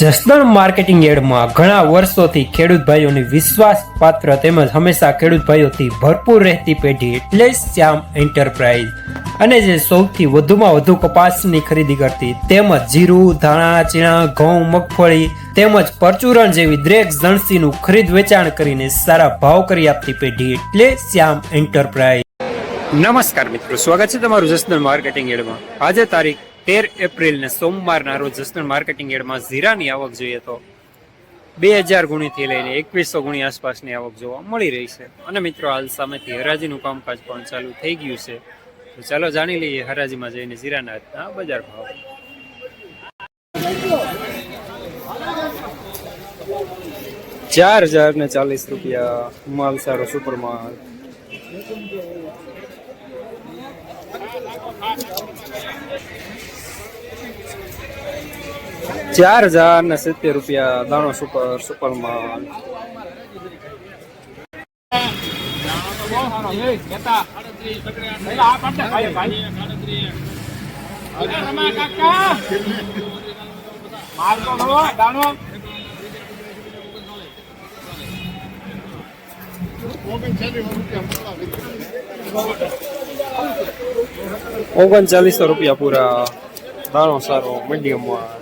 Jasdan marketing યાર્ડમાં ઘણા વર્ષોથી ખેડૂત ભાઈઓની વિશ્વાસપાત્ર તેમજ હંમેશા ખેડૂત ભાઈઓથી ભરપૂર રહેતી પેઢી એટલે શ્યામ એન્ટરપ્રાઇઝ અને જે સૌથી વધુમાં વધુ કપાસની ખરીદી કરતી તેમજ જીરું, ધાણા, ચીણા, ઘઉં, મગફળી તેમજ પરચુરણ જેવી દરેક જણસીનું ખરીદ વેચાણ કરીને સારા ભાવ કરી આપતી પેઢી એટલે શ્યામ એન્ટરપ્રાઇઝ। નમસ્કાર મિત્રો, સ્વાગત છે તમારું જસદણ માર્કેટિંગ યાર્ડમાં। આજે તારીખ 13 એપ્રિલ ને સોમવારના રોજ જસદણ માર્કેટિંગ યાર્ડમાં જીરાની આવક જોઈએ તો 2000 ગુણીથી લઈને 2100 ગુણી આસપાસની આવક જોવા મળી રહી છે। અને મિત્રો હાલ સામેથી હરાજીનું કામકાજ પણ ચાલુ થઈ ગયું છે, તો ચાલો જાણી લઈએ હરાજીમાં જઈને જીરાના આજના બજાર ભાવ। ₹4040 માલ સારો સુપર માલ। ₹4070 દાણો સુપર માલ। ₹3900 પૂરા દાણો સારો મીડિયમ માલ।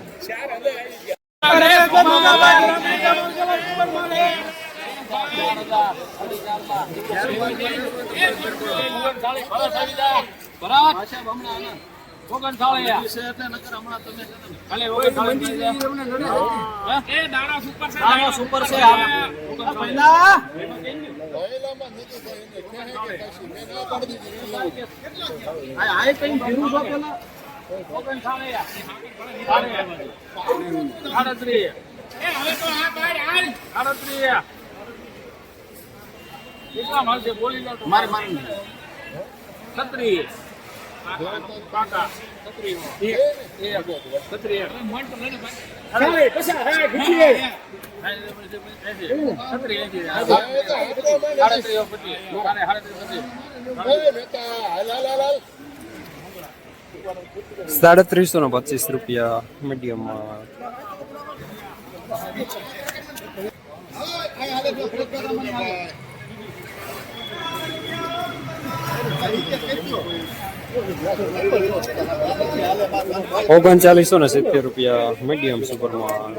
₹3725 મીડિયમ માલ। ₹3970 મીડિયમ સુપર માલ।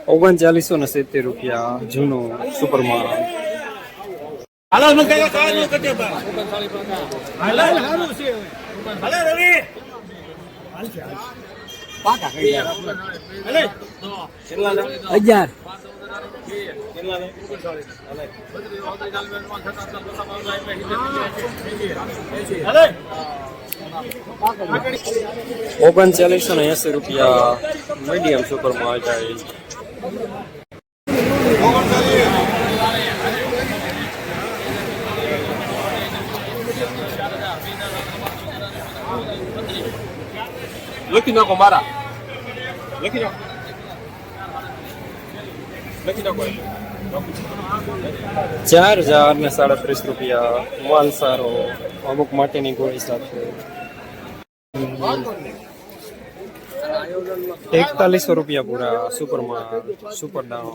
₹3970 જૂનો સુપર માલ। ₹3980 મીડિયમ સુપર માલ જાય। લખી નાખો મારા, લખી નાખો, લખી નાખો। ₹4037 માલ સારો અમુક માટેની ગોળી સાથે। ₹4100 પૂરા સુપર માલ સુપર દાણો।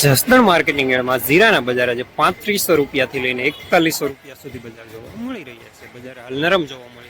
જસદણ માર્કેટિંગ યાર્ડમાં જીરાના બજાર આજે ₹3500 થી લઈને ₹4100 સુધી બજાર જોવા મળી રહ્યા છે। બજાર હાલ નરમ જોવા મળે।